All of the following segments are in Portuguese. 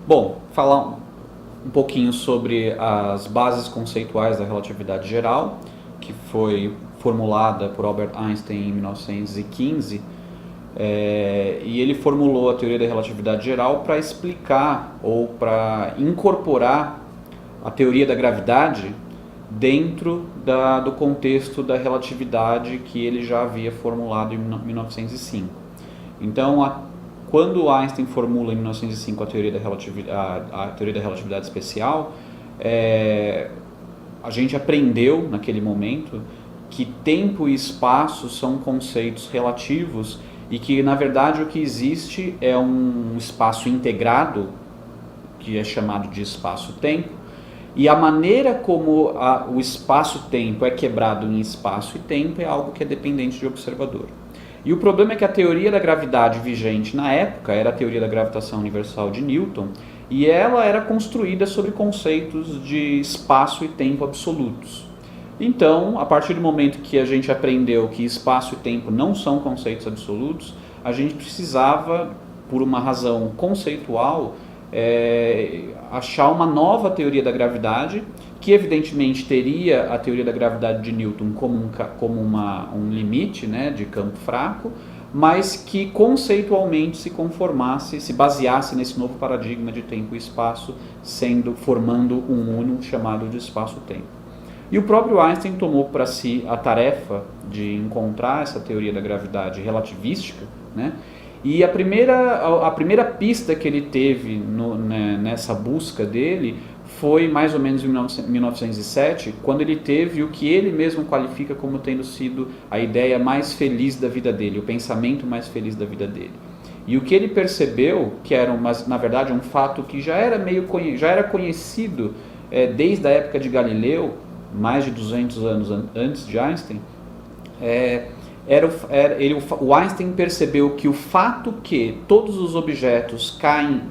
Bom, falar um pouquinho sobre as bases conceituais da relatividade geral, que foi formulada por Albert Einstein em 1915. E ele formulou a teoria da relatividade geral para explicar ou para incorporar a teoria da gravidade dentro do contexto da relatividade que ele já havia formulado em 1905. Então, quando Einstein formula em 1905 a teoria da relatividade especial, a gente aprendeu naquele momento que tempo e espaço são conceitos relativos e que, na verdade, o que existe é um espaço integrado, que é chamado de espaço-tempo, e a maneira como o espaço-tempo é quebrado em espaço e tempo é algo que é dependente de observador. E o problema é que a teoria da gravidade vigente na época era a teoria da gravitação universal de Newton, e ela era construída sobre conceitos de espaço e tempo absolutos. Então, a partir do momento que a gente aprendeu que espaço e tempo não são conceitos absolutos, a gente precisava, por uma razão conceitual, achar uma nova teoria da gravidade, que evidentemente teria a teoria da gravidade de Newton como um limite, né, de campo fraco, mas que conceitualmente se baseasse nesse novo paradigma de tempo e espaço, formando um uno chamado de espaço-tempo. E o próprio Einstein tomou para si a tarefa de encontrar essa teoria da gravidade relativística, né? E a primeira pista que ele teve nessa busca dele foi mais ou menos em 1907, quando ele teve o que ele mesmo qualifica como tendo sido a ideia mais feliz da vida dele, o pensamento mais feliz da vida dele. E o que ele percebeu, que era na verdade um fato que já era conhecido desde a época de Galileu, mais de 200 anos antes de Einstein, o Einstein percebeu que o fato que todos os objetos caem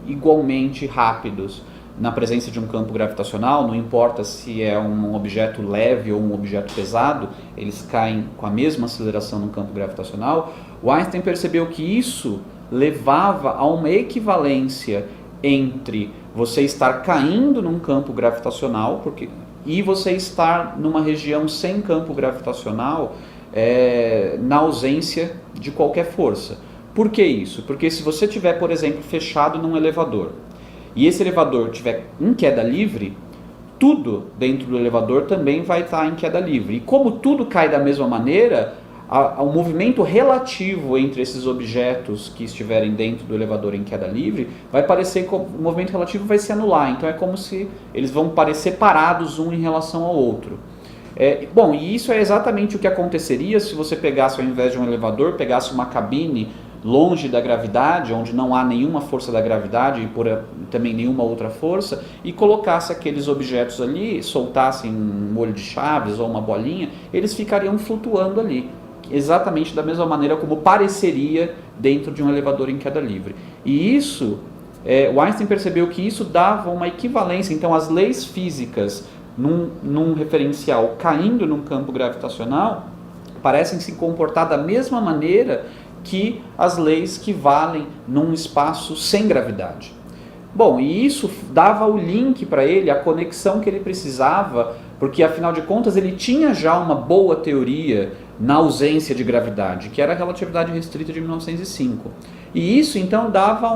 igualmente rápidos na presença de um campo gravitacional, não importa se é um objeto leve ou um objeto pesado, eles caem com a mesma aceleração no campo gravitacional. O Einstein percebeu que isso levava a uma equivalência entre você estar caindo num campo gravitacional e você estar numa região sem campo gravitacional, na ausência de qualquer força. Por que isso? Porque se você estiver, por exemplo, fechado num elevador, e esse elevador estiver em queda livre, tudo dentro do elevador também vai estar em queda livre. E como tudo cai da mesma maneira, o movimento relativo entre esses objetos que estiverem dentro do elevador em queda livre, vai parecer que o movimento relativo vai se anular. Então é como se eles vão parecer parados um em relação ao outro. Bom, e isso é exatamente o que aconteceria se você pegasse, ao invés de um elevador, pegasse uma cabine longe da gravidade, onde não há nenhuma força da gravidade e também nenhuma outra força, e colocasse aqueles objetos ali, soltassem um molho de chaves ou uma bolinha, eles ficariam flutuando ali, exatamente da mesma maneira como pareceria dentro de um elevador em queda livre. E isso, o Einstein percebeu que isso dava uma equivalência. Então as leis físicas num referencial caindo num campo gravitacional parecem se comportar da mesma maneira que as leis que valem num espaço sem gravidade. Bom, e isso dava o link para ele, a conexão que ele precisava, porque afinal de contas ele tinha já uma boa teoria na ausência de gravidade, que era a relatividade restrita de 1905. E isso então dava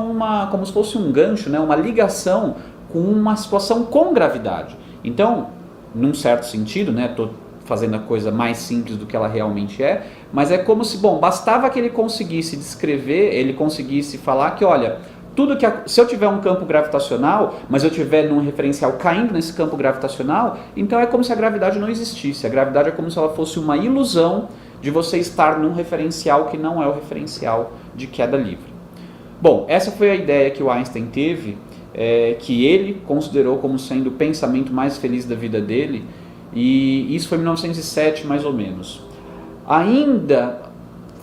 como se fosse um gancho, né, uma ligação com uma situação com gravidade. Então, num certo sentido, né, estou fazendo a coisa mais simples do que ela realmente é, mas é como se, bastava que ele conseguisse descrever, ele conseguisse falar que, olha, se eu tiver um campo gravitacional, mas eu tiver num referencial caindo nesse campo gravitacional, então é como se a gravidade não existisse. A gravidade é como se ela fosse uma ilusão de você estar num referencial que não é o referencial de queda livre. Bom, essa foi a ideia que o Einstein teve, que ele considerou como sendo o pensamento mais feliz da vida dele, e isso foi em 1907 mais ou menos. Ainda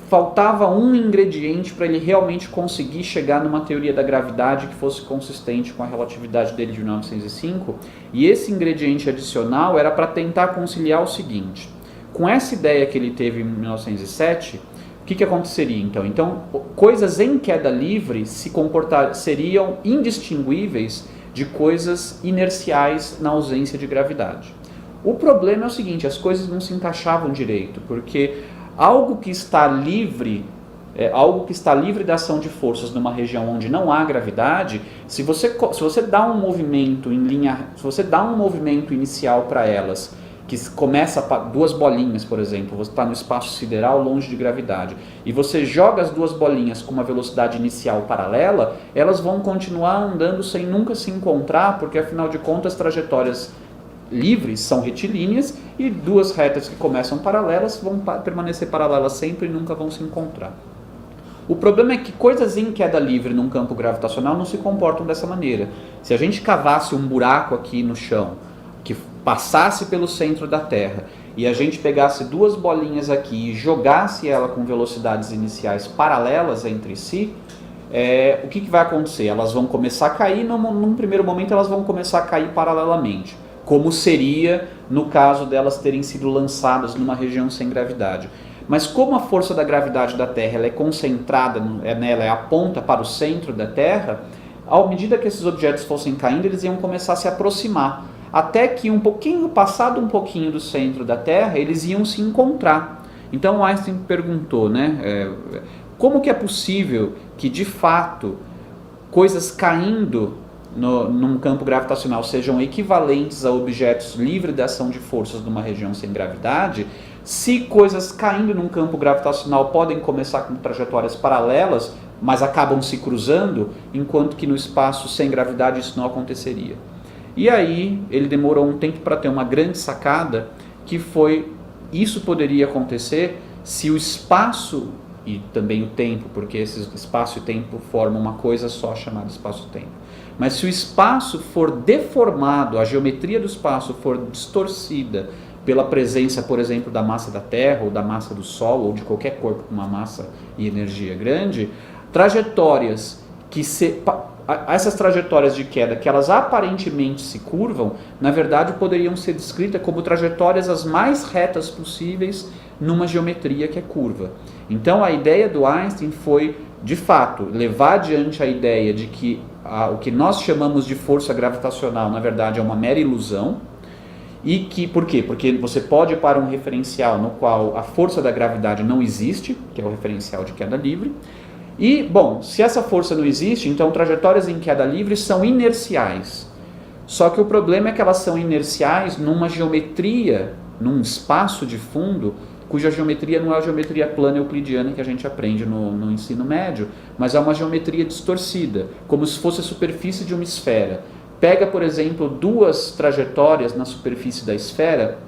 faltava um ingrediente para ele realmente conseguir chegar numa teoria da gravidade que fosse consistente com a relatividade dele de 1905, e esse ingrediente adicional era para tentar conciliar o seguinte: com essa ideia que ele teve em 1907, O que aconteceria então? Então, coisas em queda livre seriam indistinguíveis de coisas inerciais na ausência de gravidade. O problema é o seguinte, as coisas não se encaixavam direito, porque algo que está livre da ação de forças numa região onde não há gravidade, se você dá um movimento se você dá um movimento inicial para elas, que começa duas bolinhas, por exemplo, você está no espaço sideral longe de gravidade, e você joga as duas bolinhas com uma velocidade inicial paralela, elas vão continuar andando sem nunca se encontrar, porque afinal de contas as trajetórias livres são retilíneas e duas retas que começam paralelas vão permanecer paralelas sempre e nunca vão se encontrar. O problema é que coisas em queda livre num campo gravitacional não se comportam dessa maneira. Se a gente cavasse um buraco aqui no chão, que passasse pelo centro da Terra, e a gente pegasse duas bolinhas aqui e jogasse ela com velocidades iniciais paralelas entre si, o que vai acontecer? Elas vão começar a cair, num primeiro momento elas vão começar a cair paralelamente, como seria no caso delas terem sido lançadas numa região sem gravidade. Mas como a força da gravidade da Terra ela é concentrada nela, aponta para o centro da Terra, à medida que esses objetos fossem caindo, eles iam começar a se aproximar, até que passado um pouquinho do centro da Terra, eles iam se encontrar. Então Einstein perguntou, como que é possível que de fato coisas caindo num campo gravitacional sejam equivalentes a objetos livres da ação de forças numa região sem gravidade, se coisas caindo num campo gravitacional podem começar com trajetórias paralelas, mas acabam se cruzando, enquanto que no espaço sem gravidade isso não aconteceria. E aí ele demorou um tempo para ter uma grande sacada, que foi, isso poderia acontecer se o espaço e também o tempo, porque esses espaço e tempo formam uma coisa só chamada espaço-tempo. Mas se o espaço for deformado, a geometria do espaço for distorcida pela presença, por exemplo, da massa da Terra, ou da massa do Sol, ou de qualquer corpo com uma massa e energia grande, essas trajetórias de queda, que elas aparentemente se curvam, na verdade poderiam ser descritas como trajetórias as mais retas possíveis numa geometria que é curva. Então a ideia do Einstein foi, de fato, levar adiante a ideia de que o que nós chamamos de força gravitacional, na verdade, é uma mera ilusão. Por quê? Porque você pode ir para um referencial no qual a força da gravidade não existe, que é o referencial de queda livre. E, bom, se essa força não existe, então trajetórias em queda livre são inerciais. Só que o problema é que elas são inerciais numa geometria, num espaço de fundo, cuja geometria não é a geometria plana euclidiana que a gente aprende no ensino médio, mas é uma geometria distorcida, como se fosse a superfície de uma esfera. Pega, por exemplo, duas trajetórias na superfície da esfera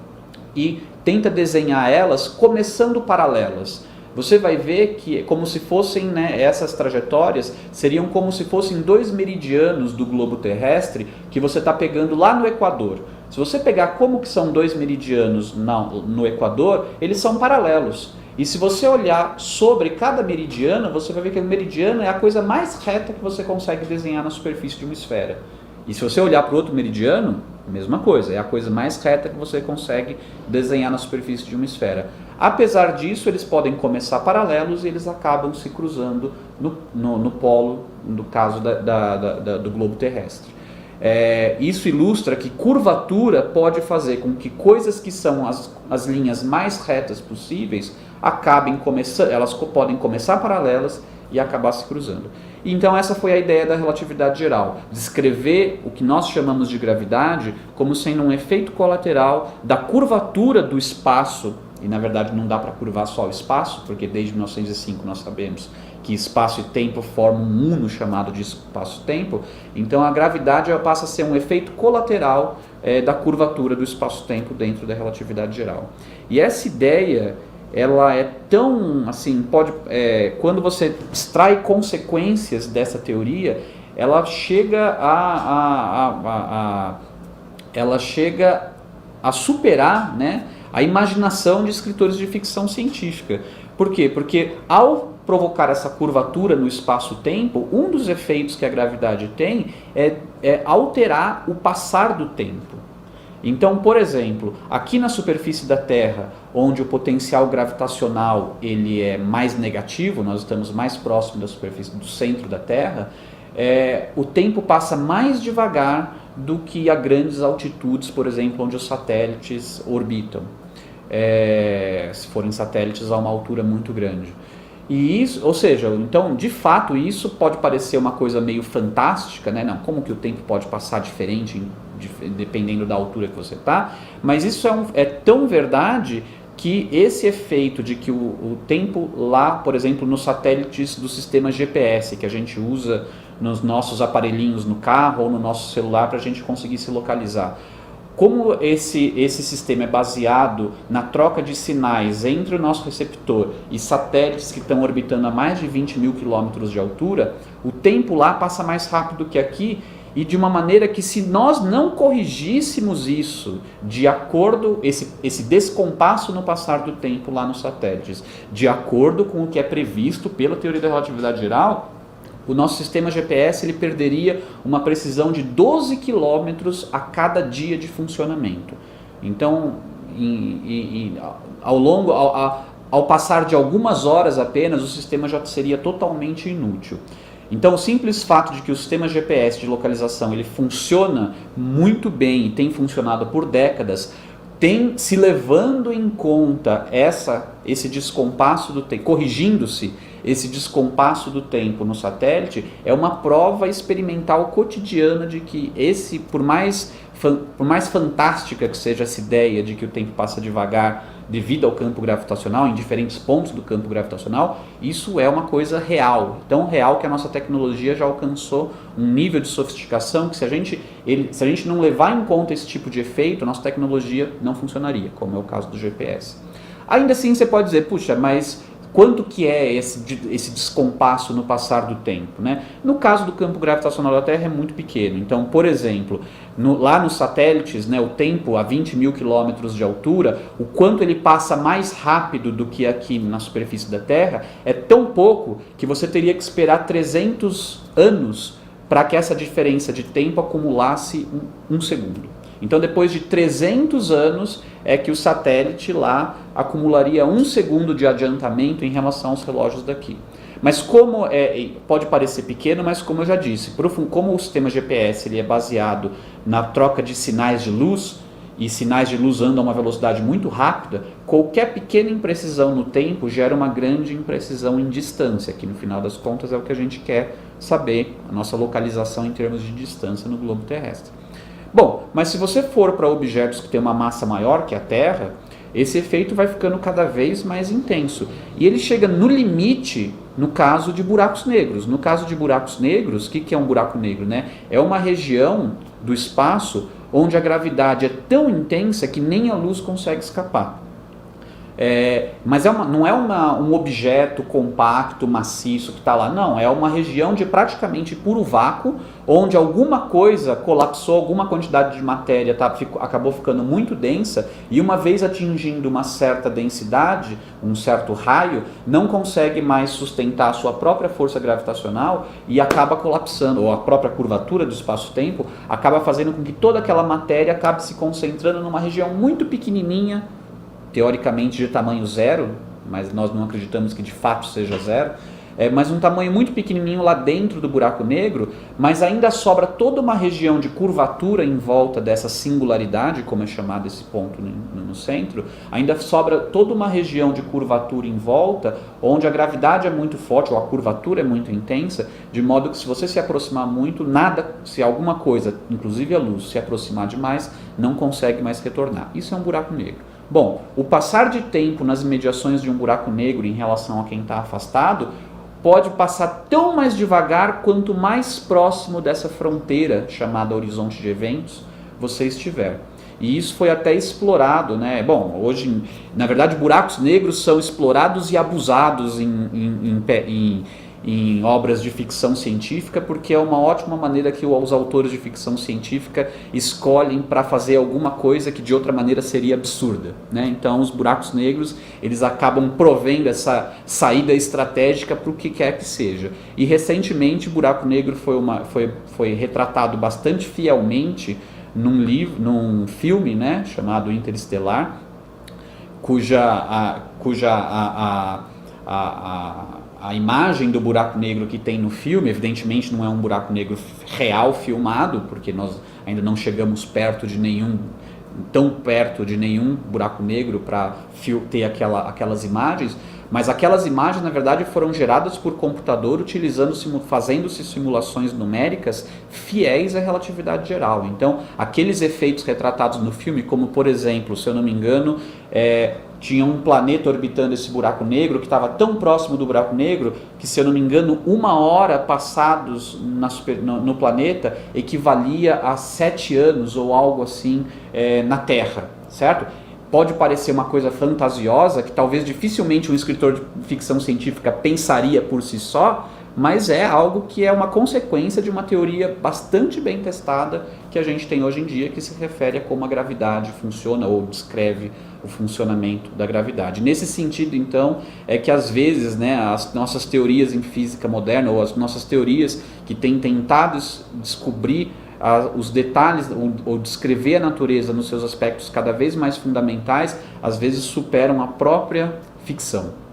e tenta desenhar elas começando paralelas. Você vai ver que como se fossem, essas trajetórias seriam como se fossem dois meridianos do globo terrestre que você está pegando lá no Equador. Se você pegar como que são dois meridianos no Equador, eles são paralelos. E se você olhar sobre cada meridiano, você vai ver que o meridiano é a coisa mais reta que você consegue desenhar na superfície de uma esfera. E se você olhar para o outro meridiano, a mesma coisa, é a coisa mais reta que você consegue desenhar na superfície de uma esfera. Apesar disso, eles podem começar paralelos e eles acabam se cruzando no polo, no caso do globo terrestre. Isso ilustra que curvatura pode fazer com que coisas que são as linhas mais retas possíveis elas podem começar paralelas e acabar se cruzando. Então essa foi a ideia da relatividade geral, descrever o que nós chamamos de gravidade como sendo um efeito colateral da curvatura do espaço, e na verdade não dá para curvar só o espaço, porque desde 1905 nós sabemos que espaço e tempo formam um uno chamado de espaço-tempo, então a gravidade passa a ser um efeito colateral da curvatura do espaço-tempo dentro da relatividade geral. E essa ideia, ela é tão, assim, quando você extrai consequências dessa teoria, ela chega a superar, a imaginação de escritores de ficção científica. Por quê? Porque ao provocar essa curvatura no espaço-tempo, um dos efeitos que a gravidade tem é alterar o passar do tempo. Então, por exemplo, aqui na superfície da Terra, onde o potencial gravitacional ele é mais negativo, nós estamos mais próximo da superfície do centro da Terra, o tempo passa mais devagar do que a grandes altitudes, por exemplo, onde os satélites orbitam, se forem satélites a uma altura muito grande. E isso, ou seja, então, de fato, isso pode parecer uma coisa meio fantástica, né? Não, como que o tempo pode passar diferente dependendo da altura que você está? Mas isso é tão verdade que esse efeito de que o tempo lá, por exemplo, nos satélites do sistema GPS, que a gente usa nos nossos aparelhinhos no carro ou no nosso celular para a gente conseguir se localizar. Como esse sistema é baseado na troca de sinais entre o nosso receptor e satélites que estão orbitando a mais de 20 mil quilômetros de altura, o tempo lá passa mais rápido que aqui e de uma maneira que, se nós não corrigíssemos isso de acordo, esse descompasso no passar do tempo lá nos satélites, de acordo com o que é previsto pela teoria da relatividade geral, o nosso sistema GPS ele perderia uma precisão de 12 quilômetros a cada dia de funcionamento. Então, ao passar de algumas horas apenas, o sistema já seria totalmente inútil. Então, o simples fato de que o sistema GPS de localização ele funciona muito bem e tem funcionado por décadas, tem se levando em conta esse descompasso do tempo, corrigindo-se esse descompasso do tempo no satélite, é uma prova experimental cotidiana de que por mais fantástica que seja essa ideia de que o tempo passa devagar devido ao campo gravitacional, em diferentes pontos do campo gravitacional, isso é uma coisa real, tão real que a nossa tecnologia já alcançou um nível de sofisticação que se a gente não levar em conta esse tipo de efeito, a nossa tecnologia não funcionaria, como é o caso do GPS. Ainda assim você pode dizer, puxa, mas quanto que é esse descompasso no passar do tempo, né? No caso do campo gravitacional da Terra é muito pequeno. Então, por exemplo, lá nos satélites, né, o tempo a 20 mil quilômetros de altura, o quanto ele passa mais rápido do que aqui na superfície da Terra, é tão pouco que você teria que esperar 300 anos para que essa diferença de tempo acumulasse um segundo. Então, depois de 300 anos, é que o satélite lá acumularia 1 segundo de adiantamento em relação aos relógios daqui. Mas como pode parecer pequeno, mas como eu já disse, como o sistema GPS ele é baseado na troca de sinais de luz, e sinais de luz andam a uma velocidade muito rápida, qualquer pequena imprecisão no tempo gera uma grande imprecisão em distância, que no final das contas é o que a gente quer saber, a nossa localização em termos de distância no globo terrestre. Bom, mas se você for para objetos que têm uma massa maior que a Terra, esse efeito vai ficando cada vez mais intenso. E ele chega no limite no caso de buracos negros. No caso de buracos negros, o que é um buraco negro, né? É uma região do espaço onde a gravidade é tão intensa que nem a luz consegue escapar. Mas não é um objeto compacto, maciço que está lá, não, é uma região de praticamente puro vácuo, onde alguma coisa colapsou, alguma quantidade de matéria acabou ficando muito densa, e uma vez atingindo uma certa densidade, um certo raio, não consegue mais sustentar a sua própria força gravitacional e acaba colapsando, ou a própria curvatura do espaço-tempo acaba fazendo com que toda aquela matéria acabe se concentrando numa região muito pequenininha, teoricamente de tamanho zero, mas nós não acreditamos que de fato seja zero, mas um tamanho muito pequenininho lá dentro do buraco negro, mas ainda sobra toda uma região de curvatura em volta dessa singularidade, como é chamado esse ponto no centro, ainda sobra toda uma região de curvatura em volta, onde a gravidade é muito forte, ou a curvatura é muito intensa, de modo que se você se aproximar muito, se alguma coisa, inclusive a luz, se aproximar demais, não consegue mais retornar. Isso é um buraco negro. Bom, o passar de tempo nas imediações de um buraco negro em relação a quem está afastado pode passar tão mais devagar quanto mais próximo dessa fronteira chamada horizonte de eventos você estiver. E isso foi até explorado, né? Bom, hoje, na verdade, buracos negros são explorados e abusados em obras de ficção científica, porque é uma ótima maneira que os autores de ficção científica escolhem para fazer alguma coisa que de outra maneira seria absurda, né? Então os buracos negros eles acabam provendo essa saída estratégica para o que quer que seja. E recentemente o buraco negro foi retratado bastante fielmente num filme, né, chamado Interestelar, cuja a imagem do buraco negro que tem no filme, evidentemente não é um buraco negro real filmado, porque nós ainda não chegamos tão perto de nenhum buraco negro para ter aquelas imagens, mas aquelas imagens na verdade foram geradas por computador fazendo-se simulações numéricas fiéis à relatividade geral. Então aqueles efeitos retratados no filme, como por exemplo, se eu não me engano, tinha um planeta orbitando esse buraco negro que estava tão próximo do buraco negro que, se eu não me engano, 1 hora passados no planeta equivalia a 7 anos ou algo assim na Terra, certo? Pode parecer uma coisa fantasiosa, que talvez dificilmente um escritor de ficção científica pensaria por si só, mas é algo que é uma consequência de uma teoria bastante bem testada que a gente tem hoje em dia, que se refere a como a gravidade funciona ou descreve o funcionamento da gravidade. Nesse sentido, então, é que às vezes, né, as nossas teorias em física moderna ou as nossas teorias que têm tentado descobrir os detalhes ou descrever a natureza nos seus aspectos cada vez mais fundamentais, às vezes superam a própria ficção.